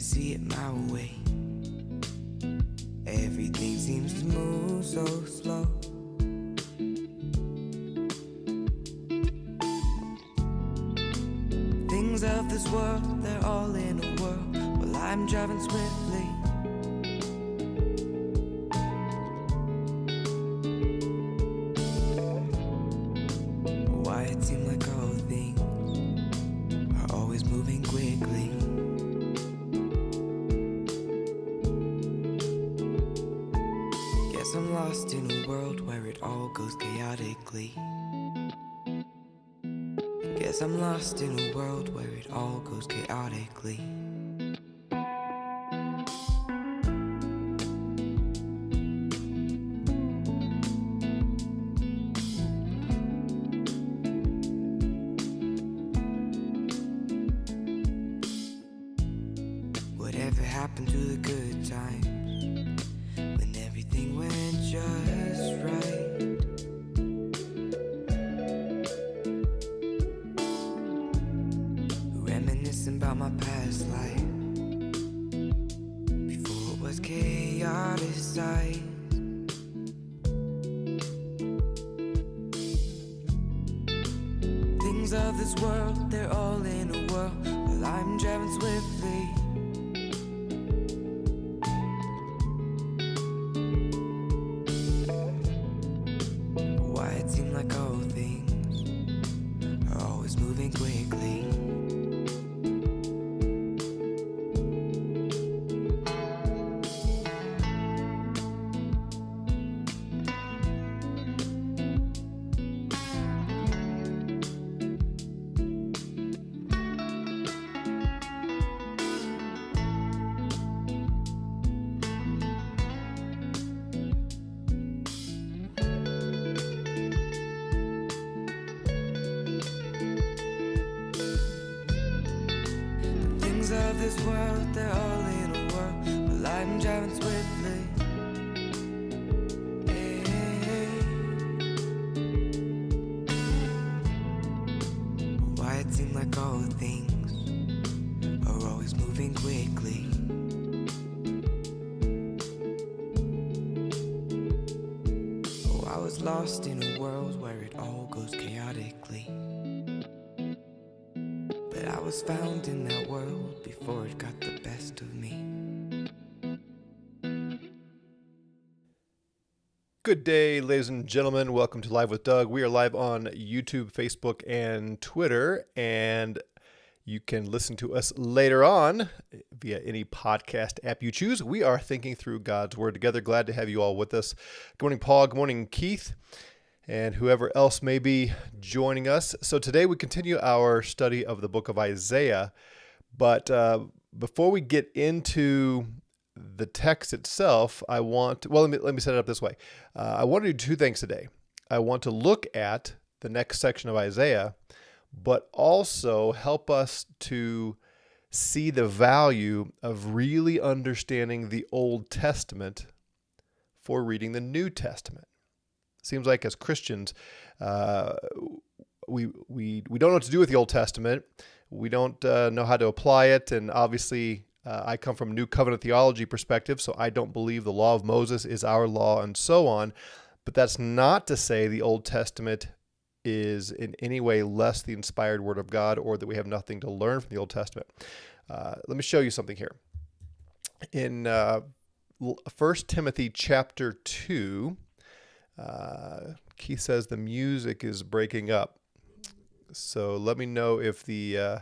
see it my way. Everything seems to move so slow. Things of this world, they're all in a whirl, while I'm driving swiftly. Why it seems like all things are always moving quickly. Guess I'm lost in a world where it all goes chaotically. Guess I'm lost in a world where it all goes chaotically. Whatever happened to the good times when everything went just right? Reminiscing about my past life before it was chaoticized. Things of this world, they're all in a whirl, while I'm driving swiftly. Why it seems like all things are always moving quickly. Things of this world, they're all in a whirl, while I'm driving swiftly. Why it seems like all things are always moving quickly. Oh, I was lost in a world where it all goes chaotically. But I was found in that world before it got the best of me. Good day, ladies and gentlemen. Welcome to Live with Doug. We are live on YouTube, Facebook, and Twitter, and you can listen to us later on via any podcast app you choose. We are thinking through God's Word together. Glad to have you all with us. Good morning, Paul. Good morning, Keith, and whoever else may be joining us. So today we continue our study of the book of Isaiah, but before we get into the text itself, let me set it up this way. I want to do two things today. I want to look at the next section of Isaiah, but also help us to see the value of really understanding the Old Testament for reading the New Testament. Seems like as Christians, we don't know what to do with the Old Testament. We don't know how to apply it, and obviously I come from a New Covenant theology perspective, so I don't believe the law of Moses is our law and so on. But that's not to say the Old Testament is in any way less the inspired Word of God or that we have nothing to learn from the Old Testament. Let me show you something here. In 1 Timothy chapter 2, Keith says the music is breaking up. So let me know if the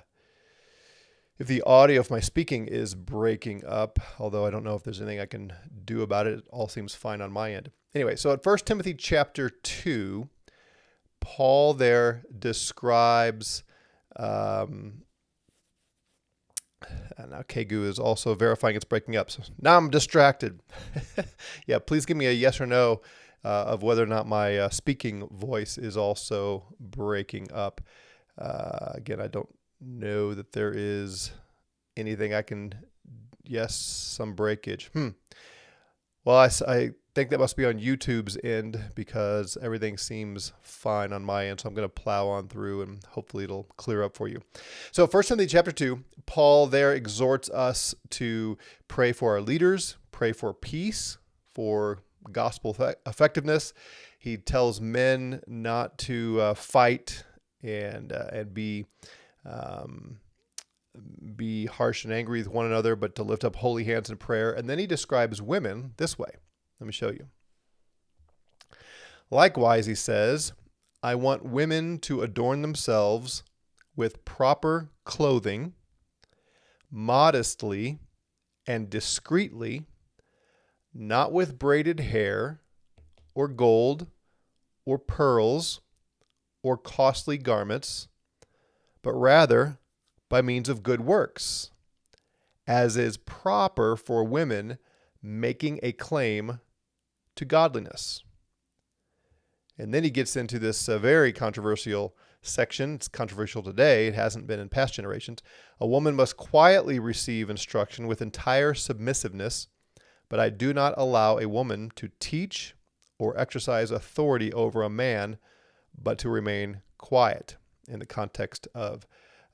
audio of my speaking is breaking up, although I don't know if there's anything I can do about it. It all seems fine on my end. Anyway, so at 1 Timothy chapter 2, Paul there describes, and now Kegu is also verifying it's breaking up. So now I'm distracted. Yeah, please give me a yes or no of whether or not my speaking voice is also breaking up. Again, I don't know that there is anything I can, yes, some breakage. Well, I think that must be on YouTube's end because everything seems fine on my end. So I'm going to plow on through and hopefully it'll clear up for you. So 1 Timothy chapter 2, Paul there exhorts us to pray for our leaders, pray for peace, for gospel effectiveness. He tells men not to fight and be harsh and angry with one another, but to lift up holy hands in prayer. And then he describes women this way. Let me show you. Likewise, he says, I want women to adorn themselves with proper clothing, modestly and discreetly, not with braided hair or gold or pearls or costly garments, but rather by means of good works, as is proper for women making a claim to godliness. And then he gets into this very controversial section. It's controversial today. It hasn't been in past generations. A woman must quietly receive instruction with entire submissiveness, but I do not allow a woman to teach or exercise authority over a man, but to remain quiet in the context of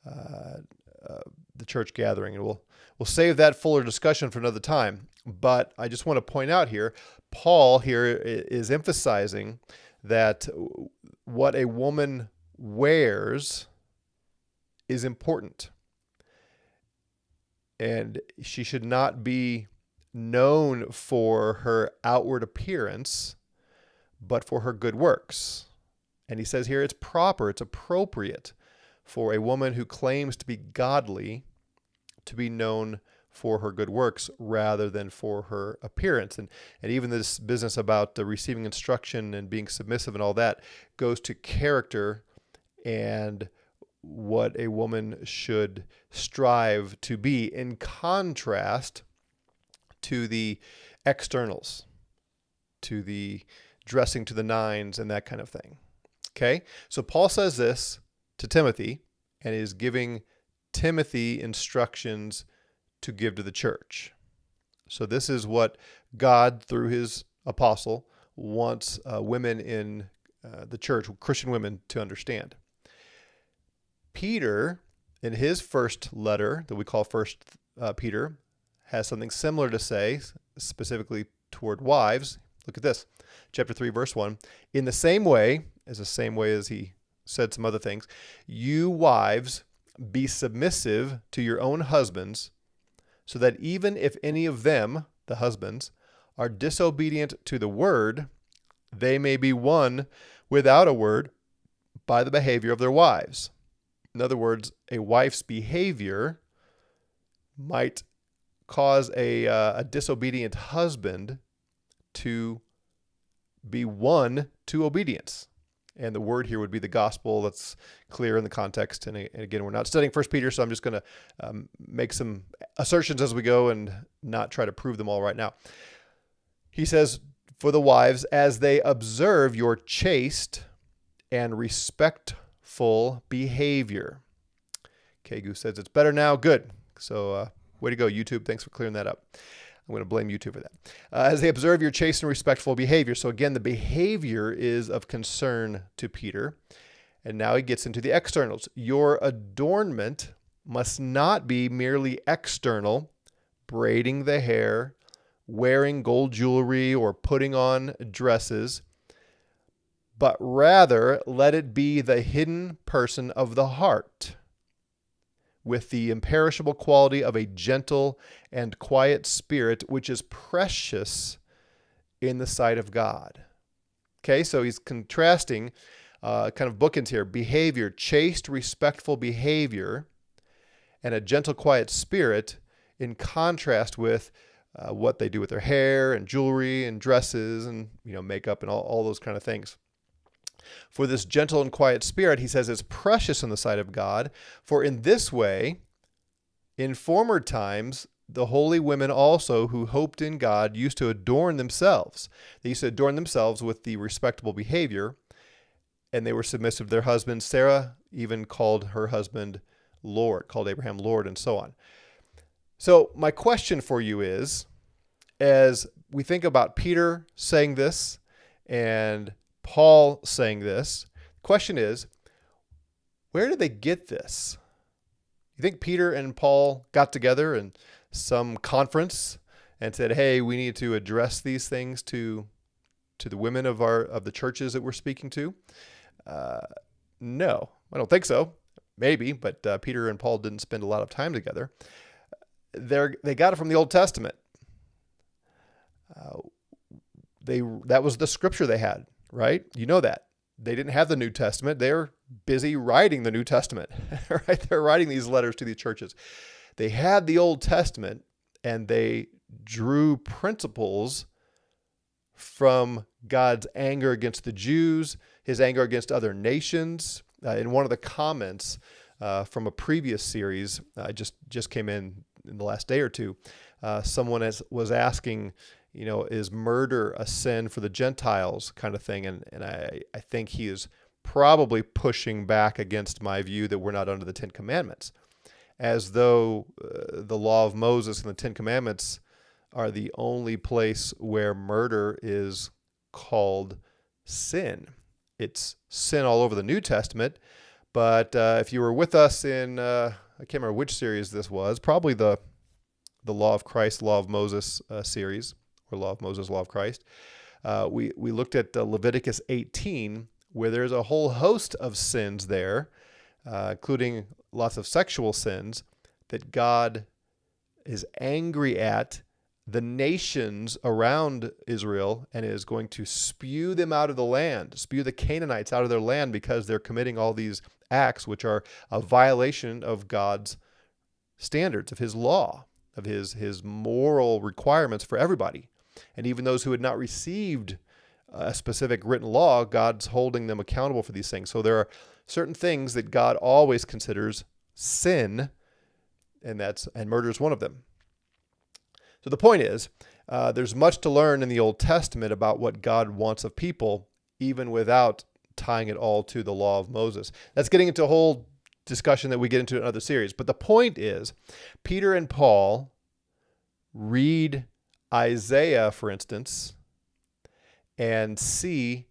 the church gathering. And we'll save that fuller discussion for another time. But I just want to point out here, Paul here is emphasizing that what a woman wears is important. And she should not be known for her outward appearance, but for her good works. And he says here it's proper, it's appropriate for a woman who claims to be godly to be known for her good works rather than for her appearance. And even this business about the receiving instruction and being submissive and all that goes to character and what a woman should strive to be, in contrast to the externals, to the dressing to the nines and that kind of thing. Okay, so Paul says this to Timothy and is giving Timothy instructions to give to the church. So this is what God, through his apostle, wants women in the church, Christian women, to understand. Peter, in his first letter that we call First Peter, has something similar to say, specifically toward wives. Look at this, chapter 3, verse 1. In the same way as he said some other things, you wives, be submissive to your own husbands, so that even if any of them, the husbands, are disobedient to the word, they may be won without a word by the behavior of their wives. In other words, a wife's behavior might cause a disobedient husband to be won to obedience. And the word here would be the gospel. That's clear in the context. And again, we're not studying 1 Peter, so I'm just going to make some assertions as we go and not try to prove them all right now. He says, for the wives, as they observe your chaste and respectful behavior. Kegu says it's better now. Good. So way to go, YouTube. Thanks for clearing that up. I'm going to blame YouTube for that. As they observe your chaste and respectful behavior. So again, the behavior is of concern to Peter. And now he gets into the externals. Your adornment must not be merely external, braiding the hair, wearing gold jewelry, or putting on dresses, but rather let it be the hidden person of the heart, with the imperishable quality of a gentle and quiet spirit, which is precious in the sight of God. Okay, so he's contrasting kind of bookends here: behavior, chaste, respectful behavior, and a gentle, quiet spirit, in contrast with what they do with their hair and jewelry and dresses and makeup and all those kind of things. For this gentle and quiet spirit, he says, is precious in the sight of God. For in this way, in former times, the holy women also who hoped in God used to adorn themselves. They used to adorn themselves with the respectable behavior, and they were submissive to their husbands. Sarah even called her husband Lord, called Abraham Lord, and so on. So my question for you is, as we think about Peter saying this and Paul saying this, the question is, where did they get this? You think Peter and Paul got together in some conference and said, "Hey, we need to address these things to the women of the churches that we're speaking to"? No, I don't think so. Maybe, but Peter and Paul didn't spend a lot of time together. They got it from the Old Testament. That was the scripture they had, right? You know that. They didn't have the New Testament. They're busy writing the New Testament, right? They're writing these letters to these churches. They had the Old Testament, and they drew principles from God's anger against the Jews, his anger against other nations. In one of the comments from a previous series, just came in the last day or two, someone was asking, is murder a sin for the Gentiles kind of thing? And I think he is probably pushing back against my view that we're not under the Ten Commandments, as though the law of Moses and the Ten Commandments are the only place where murder is called sin. It's sin all over the New Testament. But if you were with us in, I can't remember which series this was, probably the Law of Christ, Law of Moses series, or Law of Moses, Law of Christ. We looked at Leviticus 18, where there's a whole host of sins there, including lots of sexual sins, that God is angry at the nations around Israel and is going to spew them out of the land, spew the Canaanites out of their land because they're committing all these acts which are a violation of God's standards, of his law, of his moral requirements for everybody. And even those who had not received a specific written law, God's holding them accountable for these things. So there are certain things that God always considers sin, and murder is one of them. So the point is, there's much to learn in the Old Testament about what God wants of people, even without tying it all to the law of Moses. That's getting into a whole discussion that we get into in other series. But the point is, Peter and Paul read Isaiah, for instance, and see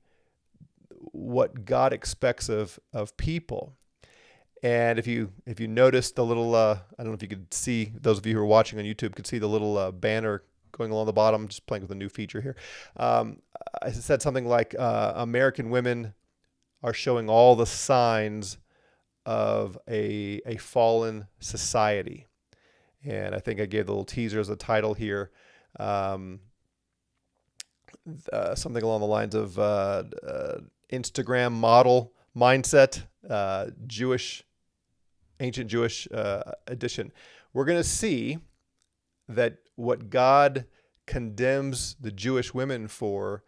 what God expects of people. And if you notice the little, I don't know if you could see, those of you who are watching on YouTube could see the little banner going along the bottom, just playing with a new feature here. I said something like, American women are showing all the signs of a fallen society. And I think I gave the little teaser as a title here. Something along the lines of Instagram model mindset, ancient Jewish edition. We're going to see that what God condemns the Jewish women for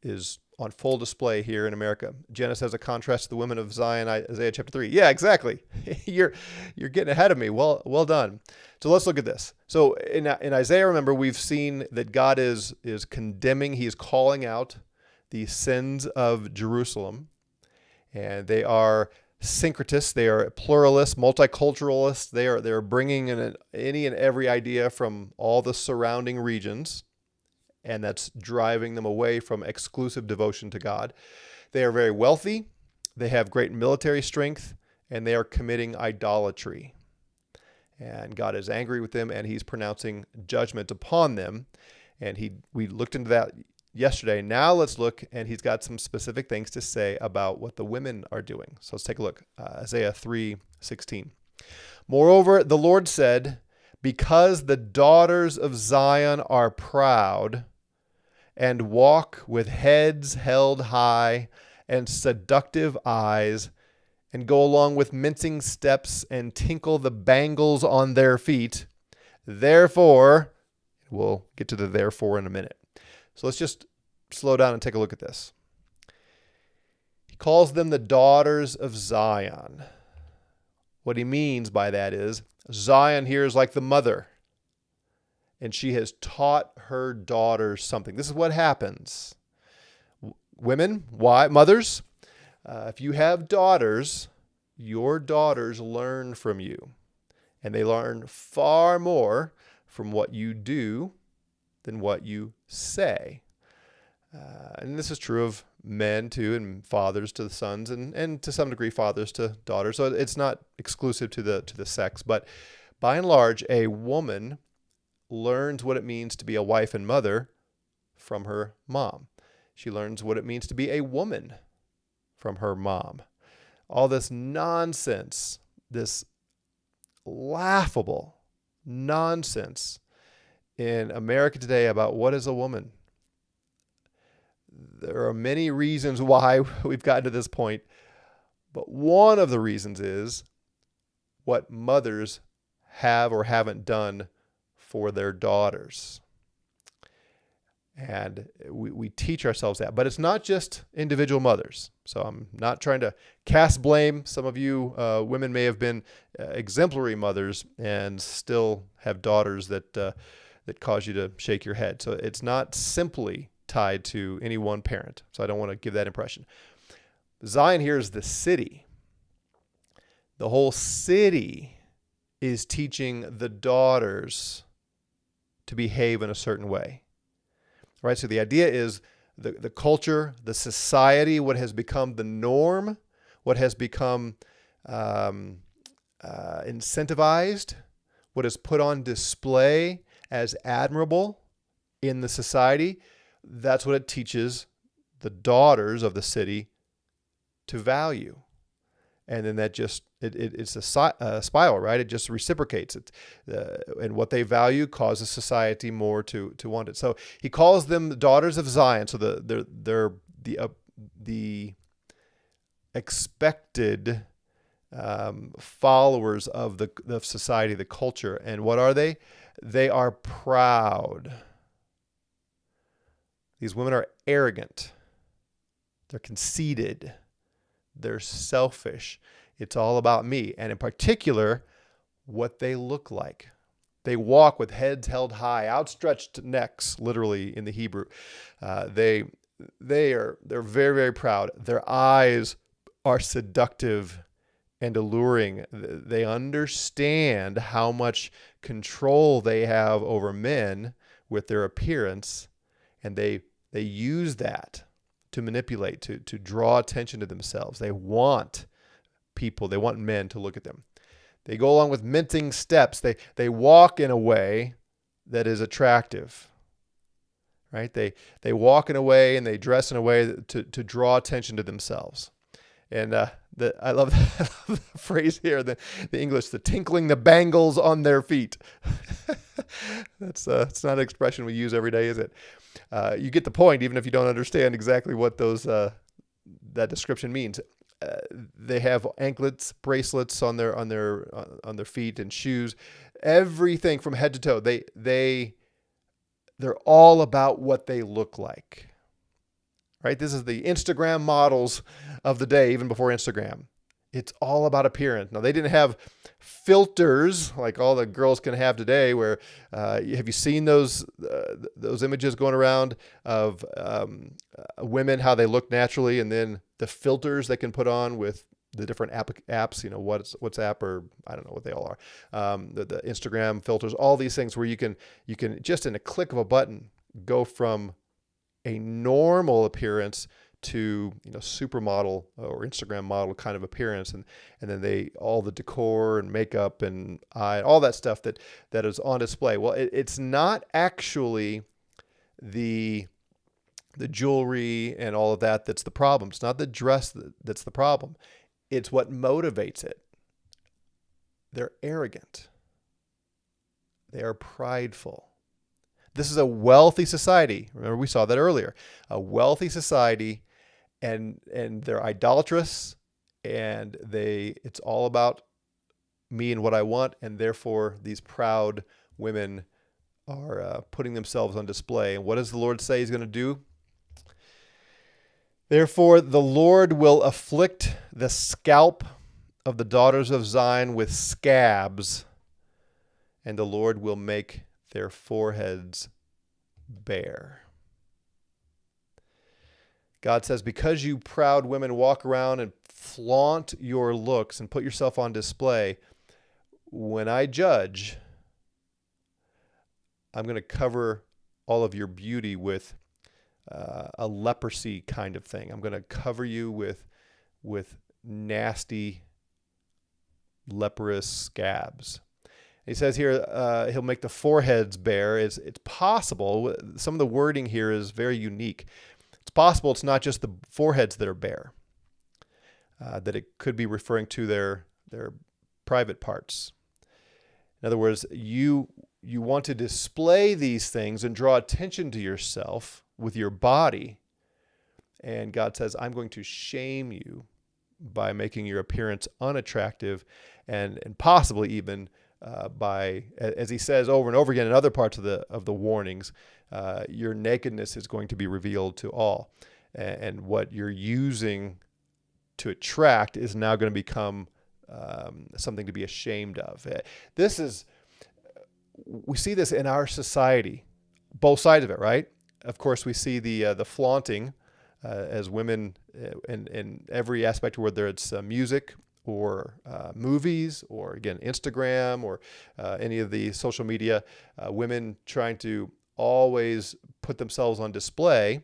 is on full display here in America. Janice has a contrast to the women of Zion, Isaiah chapter 3. Yeah, exactly. You're getting ahead of me. Well done. So let's look at this. So in Isaiah, remember, we've seen that God is condemning, he is calling out the sins of Jerusalem. And they are syncretists, they are pluralists, multiculturalists. They are bringing in any and every idea from all the surrounding regions, and that's driving them away from exclusive devotion to God. They are very wealthy, they have great military strength, and they are committing idolatry. And God is angry with them, and he's pronouncing judgment upon them. And we looked into that yesterday. Now let's look, and he's got some specific things to say about what the women are doing. So let's take a look. Isaiah 3:16. Moreover, the Lord said, because the daughters of Zion are proud and walk with heads held high and seductive eyes and go along with mincing steps and tinkle the bangles on their feet, therefore, we'll get to the therefore in a minute. So let's just slow down and take a look at this. He calls them the daughters of Zion. What he means by that is Zion here is like the mother, and she has taught her daughters something. This is what happens. Women, why? Mothers, if you have daughters, your daughters learn from you, and they learn far more from what you do than what you say. And this is true of men too, and fathers to the sons, and to some degree fathers to daughters. So it's not exclusive to the sex, but by and large, a woman learns what it means to be a wife and mother from her mom. She learns what it means to be a woman from her mom. All this nonsense, this laughable nonsense in America today about what is a woman. There are many reasons why we've gotten to this point, but one of the reasons is what mothers have or haven't done for their daughters. And we teach ourselves that. But it's not just individual mothers. So I'm not trying to cast blame. Some of you women may have been exemplary mothers and still have daughters that cause you to shake your head. So it's not simply tied to any one parent. So I don't want to give that impression. Zion here is the city. The whole city is teaching the daughters to behave in a certain way. Right? So the idea is the culture, the society, what has become the norm, what has become incentivized, what is put on display as admirable in the society, that's what it teaches the daughters of the city to value. And then that just, it's a spiral, right? It just reciprocates it. And what they value causes society more to want it. So he calls them the daughters of Zion. So they're the expected followers of the society, the culture. And what are they? They are proud. These women are arrogant. They're conceited. They're selfish. It's all about me. And in particular, what they look like. They walk with heads held high, outstretched necks, literally in the Hebrew. They're very, very proud. Their eyes are seductive and alluring. They understand how much control they have over men with their appearance, and they use that to manipulate, to draw attention to themselves. They want men to look at them. They go along with mincing steps. They walk in a way that is attractive, right? They walk in a way and they dress in a way to draw attention to themselves. And I love the phrase here, the English, the tinkling the bangles on their feet. It's not an expression we use every day, is it? You get the point, even if you don't understand exactly what that description means. They have anklets, bracelets on their feet, and shoes, everything from head to toe. They're all about what they look like. Right? This is the Instagram models of the day, even before Instagram. It's all about appearance. Now, they didn't have filters like all the girls can have today, where have you seen those images going around of women, how they look naturally, and then the filters they can put on with the different apps, WhatsApp, or I don't know what they all are, the Instagram filters, all these things where you can just in a click of a button go from a normal appearance to supermodel or Instagram model kind of appearance, and then all the decor and makeup and all that stuff that is on display. Well, it's not actually the jewelry and all of that that's the problem. It's not the dress that's the problem. It's what motivates it. They're arrogant. They are prideful. This is a wealthy society. Remember, we saw that earlier. A wealthy society, and they're idolatrous, and it's all about me and what I want, and therefore these proud women are putting themselves on display. And what does the Lord say he's going to do? Therefore, the Lord will afflict the scalp of the daughters of Zion with scabs, and the Lord will make their foreheads bare. God says, because you proud women walk around and flaunt your looks and put yourself on display, when I judge, I'm going to cover all of your beauty with a leprosy kind of thing. I'm going to cover you with nasty leprous scabs. He says here he'll make the foreheads bare. It's possible. Some of the wording here is very unique. It's possible it's not just the foreheads that are bare, that it could be referring to their private parts. In other words, you want to display these things and draw attention to yourself with your body. And God says, I'm going to shame you by making your appearance unattractive and possibly even by, as he says over and over again in other parts of the warnings, your nakedness is going to be revealed to all. And what you're using to attract is now going to become something to be ashamed of. We see this in our society, both sides of it, right? Of course, we see the flaunting as women in every aspect, whether it's music or movies or, again, Instagram or any of the social media, women trying to always put themselves on display.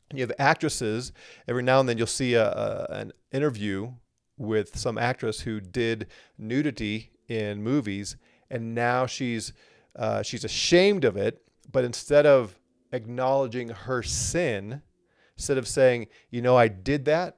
And you have actresses, every now and then you'll see an interview with some actress who did nudity in movies, and now she's ashamed of it, but instead of acknowledging her sin, instead of saying, I did that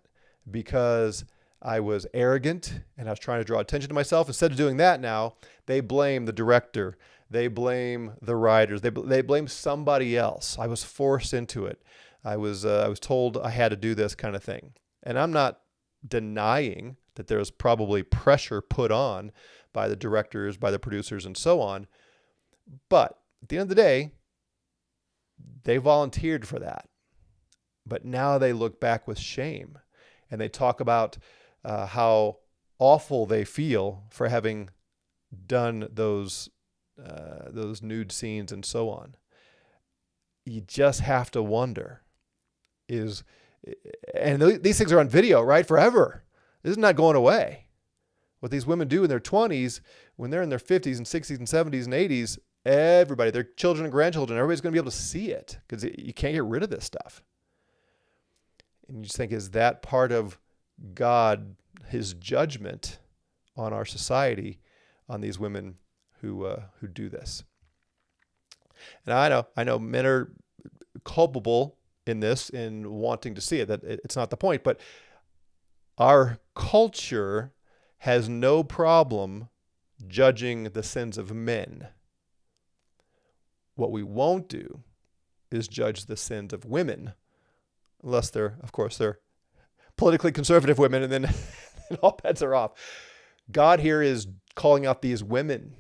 because I was arrogant and I was trying to draw attention to myself, instead of doing that now, they blame the director. They blame the writers. They blame somebody else. I was forced into it. I was told I had to do this kind of thing. And I'm not denying that there was probably pressure put on by the directors, by the producers, and so on. But at the end of the day, they volunteered for that. But now they look back with shame, and they talk about how awful they feel for having done those nude scenes and so on. You just have to wonder, these things are on video, right? Forever. This is not going away. What these women do in their 20s, when they're in their 50s and 60s and 70s and 80s, everybody, their children and grandchildren, everybody's going to be able to see it because you can't get rid of this stuff. And you just think, is that part of God, his judgment on our society, on these women who do this? And I know men are culpable in this, in wanting to see it. That it's not the point, but our culture has no problem judging the sins of men. What we won't do is judge the sins of women, unless they're politically conservative women, and then all bets are off. God here is calling out these women.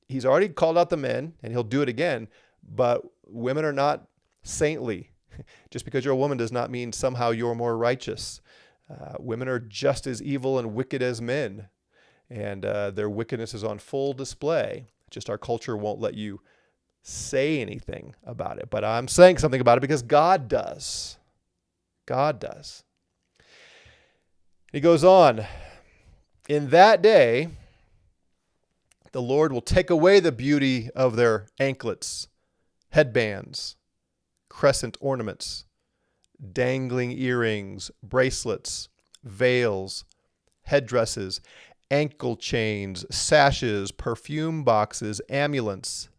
He's already called out the men, and he'll do it again, but women are not saintly. Just because you're a woman does not mean somehow you're more righteous. Women are just as evil and wicked as men, and their wickedness is on full display. Just our culture won't let you say anything about it. But I'm saying something about it because God does. God does. He goes on, in that day, the Lord will take away the beauty of their anklets, headbands, crescent ornaments, dangling earrings, bracelets, veils, headdresses, ankle chains, sashes, perfume boxes, amulets,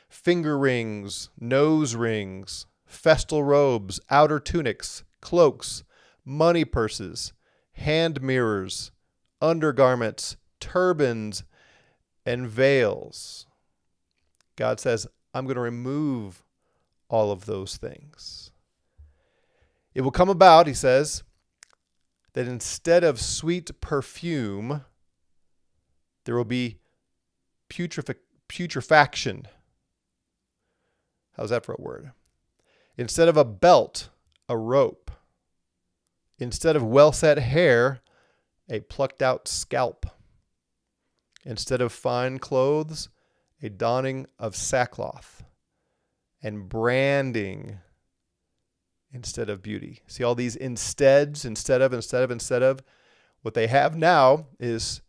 finger rings, nose rings, festal robes, outer tunics, cloaks, money purses, hand mirrors, undergarments, turbans, and veils. God says, I'm going to remove all of those things. It will come about, he says, that instead of sweet perfume, there will be putrefaction. How's that for a word? Instead of a belt, a rope. Instead of well-set hair, a plucked out scalp. Instead of fine clothes, a donning of sackcloth. And branding instead of beauty. See all these insteads, instead of. What they have now is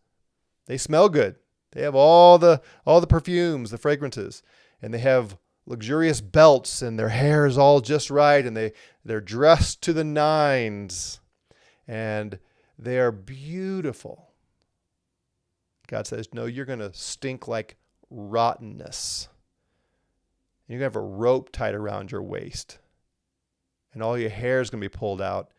they smell good. They have all the perfumes, the fragrances, and they have luxurious belts, and their hair is all just right, and they're dressed to the nines, and they are beautiful. God says, no, you're going to stink like rottenness. You're going to have a rope tied around your waist, and all your hair is going to be pulled out.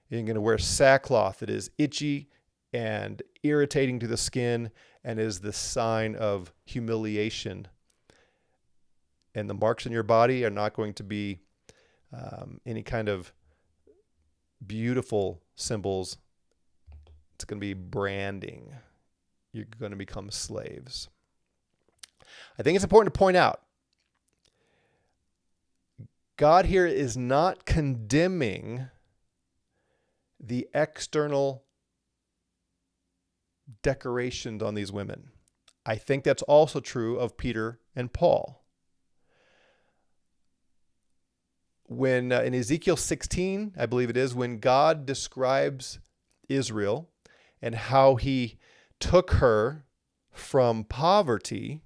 You're going to wear sackcloth that is itchy and irritating to the skin and is the sign of humiliation. And the marks on your body are not going to be any kind of beautiful symbols. It's going to be branding. You're going to become slaves. I think it's important to point out, God here is not condemning the external decorations on these women. I think that's also true of Peter and Paul. When in Ezekiel 16, I believe it is, when God describes Israel and how he took her from poverty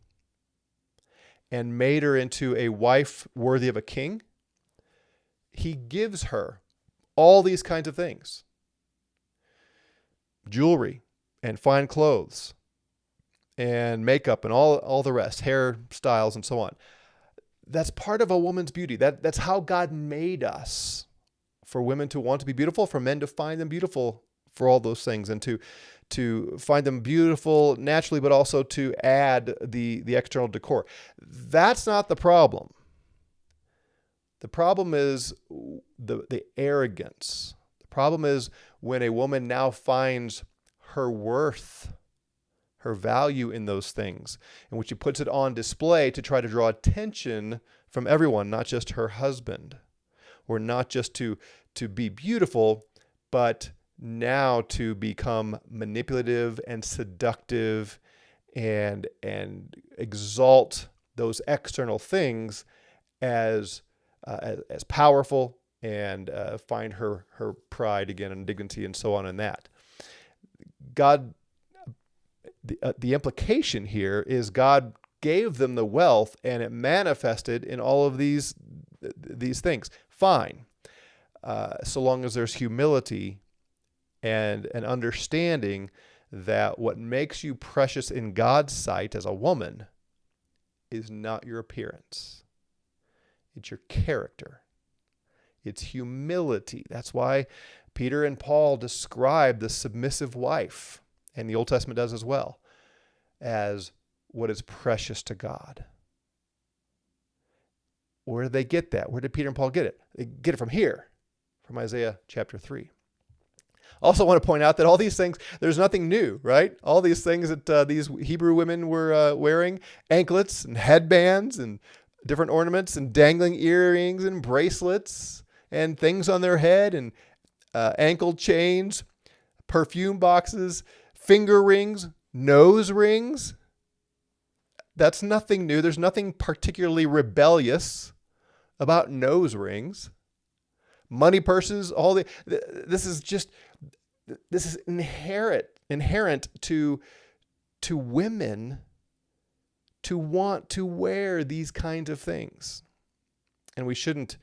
and made her into a wife worthy of a king, he gives her all these kinds of things. Jewelry and fine clothes and makeup and all the rest, hairstyles and so on. That's part of a woman's beauty. That's how God made us, for women to want to be beautiful, for men to find them beautiful, for all those things, and to find them beautiful naturally, but also to add the external decor. That's not the problem. The problem is the arrogance. The problem is when a woman now finds her worth, her value in those things, and when she puts it on display to try to draw attention from everyone, not just her husband, or not just to be beautiful, but now to become manipulative and seductive and exalt those external things as powerful, and find her pride again and dignity and so on in that. God, the implication here is God gave them the wealth and it manifested in all of these things. Fine. So long as there's humility and an understanding that what makes you precious in God's sight as a woman is not your appearance. It's your character. It's humility. That's why Peter and Paul describe the submissive wife, and the Old Testament does as well, as what is precious to God. Where did they get that? Where did Peter and Paul get it? They get it from here, from Isaiah chapter 3. Also want to point out that all these things, there's nothing new, right? All these things that these Hebrew women were wearing, anklets and headbands and different ornaments and dangling earrings and bracelets and things on their head and ankle chains, perfume boxes, finger rings, nose rings. That's nothing new. There's nothing particularly rebellious about nose rings. Money purses, this is inherent to women to want to wear these kinds of things. And we shouldn't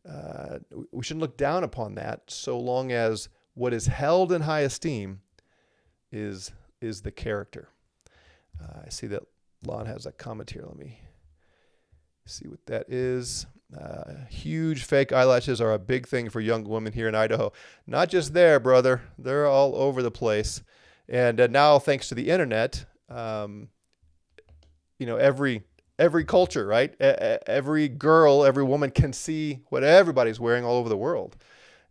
look down upon that, so long as what is held in high esteem is the character. I see that Lon has a comment here. Let me see what that is. Huge fake eyelashes are a big thing for young women here in Idaho. Not just there, brother. They're all over the place. And now, thanks to the internet, every culture, right? Every girl, every woman can see what everybody's wearing all over the world.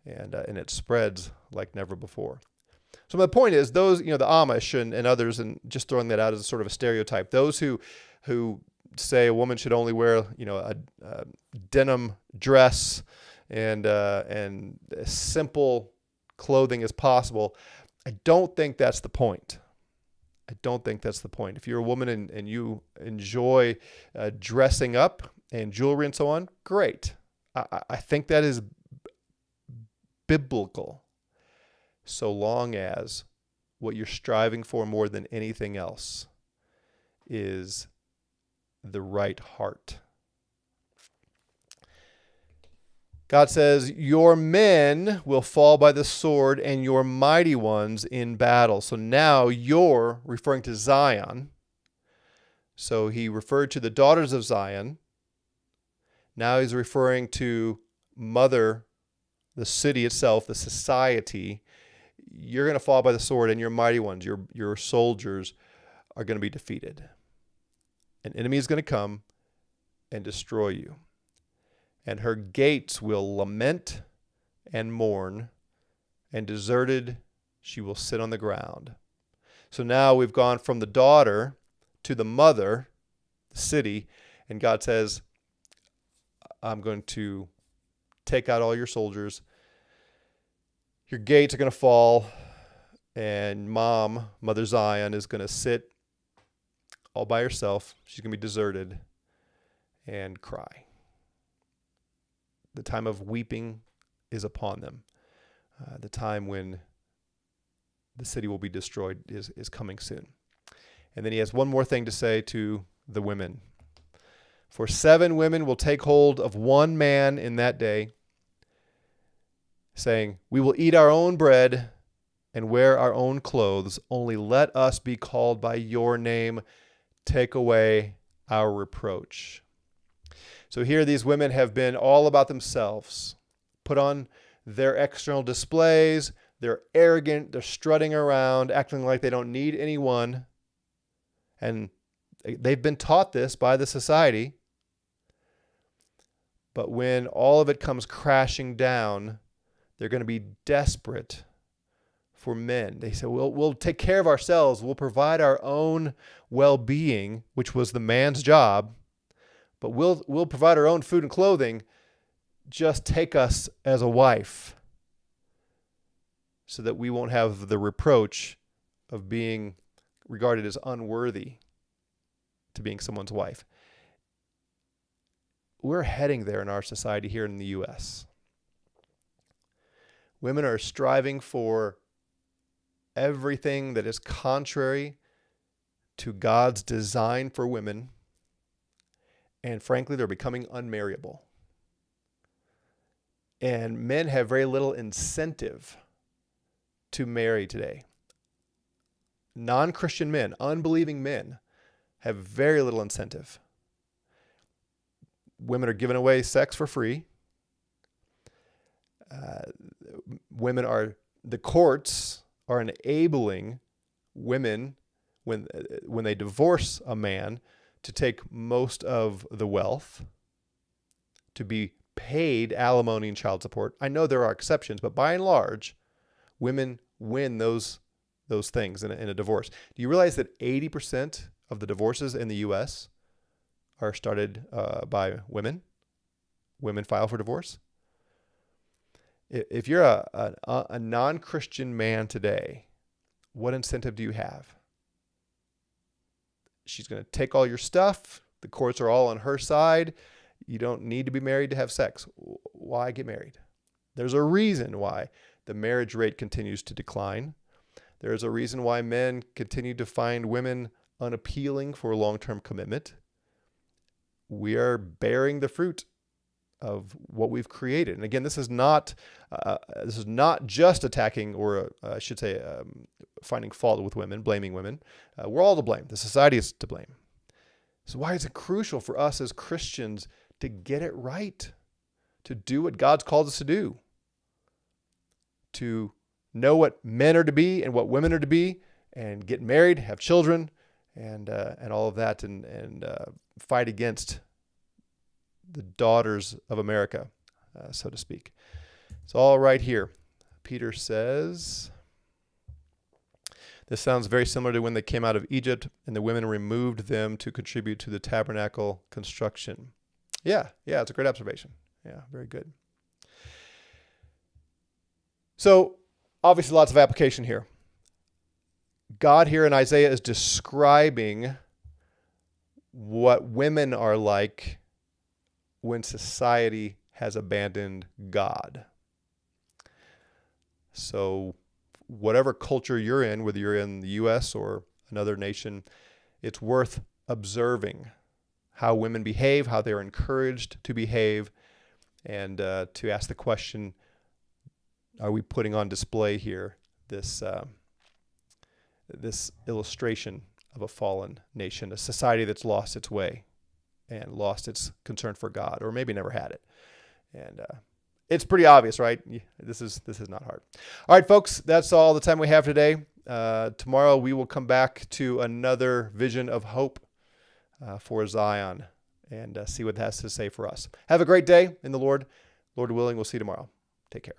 And it spreads like never before. So my point is, those, the Amish and others, and just throwing that out as a sort of a stereotype, those who say a woman should only wear, a denim dress and as simple clothing as possible, I don't think that's the point. If you're a woman and you enjoy dressing up and jewelry and so on, great. I think that is biblical, so long as what you're striving for more than anything else is the right heart. God says, your men will fall by the sword and your mighty ones in battle. So now you're referring to Zion. So he referred to the daughters of Zion. Now he's referring to mother, the city itself, the society. You're going to fall by the sword and your mighty ones, your soldiers are going to be defeated. An enemy is going to come and destroy you. And her gates will lament and mourn, and deserted she will sit on the ground. So now we've gone from the daughter to the mother, the city, and God says, I'm going to take out all your soldiers. Your gates are going to fall, and Mother Zion, is going to sit all by herself. She's going to be deserted and cry. The time of weeping is upon them. The time when the city will be destroyed is coming soon. And then he has one more thing to say to the women. For 7 women will take hold of one man in that day, saying, we will eat our own bread and wear our own clothes. Only let us be called by your name. Take away our reproach. So here these women have been all about themselves, put on their external displays. They're arrogant. They're strutting around, acting like they don't need anyone. And they've been taught this by the society. But when all of it comes crashing down, they're going to be desperate for men. They say, we'll take care of ourselves. We'll provide our own well-being, which was the man's job. But we'll provide our own food and clothing. Just take us as a wife so that we won't have the reproach of being regarded as unworthy to being someone's wife. We're heading there in our society here in the U.S. Women are striving for everything that is contrary to God's design for women. And frankly, they're becoming unmarriable. And men have very little incentive to marry today. Non-Christian men, unbelieving men, have very little incentive. Women are giving away sex for free. The courts are enabling women, when they divorce a man, to take most of the wealth, to be paid alimony and child support. I know there are exceptions, but by and large, women win those things in a divorce. Do you realize that 80% of the divorces in the U.S. are started by women? Women file for divorce. If you're a non-Christian man today, what incentive do you have? She's going to take all your stuff. The courts are all on her side. You don't need to be married to have sex. Why get married? There's a reason why the marriage rate continues to decline. There's a reason why men continue to find women unappealing for long-term commitment. We are bearing the fruit of what we've created. And again, this is not just attacking, or I should say, finding fault with women, blaming women. We're all to blame. The society is to blame. So why is it crucial for us as Christians to get it right, to do what God's called us to do, to know what men are to be and what women are to be, and get married, have children, and all of that, and fight against the daughters of America, so to speak. It's all right here. Peter says, this sounds very similar to when they came out of Egypt and the women removed them to contribute to the tabernacle construction. Yeah, it's a great observation. Yeah, very good. So obviously lots of application here. God here in Isaiah is describing what women are like when society has abandoned God. So whatever culture you're in, whether you're in the U.S. or another nation, it's worth observing how women behave, how they're encouraged to behave, and to ask the question, are we putting on display here this this illustration of a fallen nation, a society that's lost its way and lost its concern for God, or maybe never had it? And it's pretty obvious, right? This is not hard. All right, folks, that's all the time we have today. Tomorrow we will come back to another vision of hope for Zion and see what it has to say for us. Have a great day in the Lord. Lord willing, we'll see you tomorrow. Take care.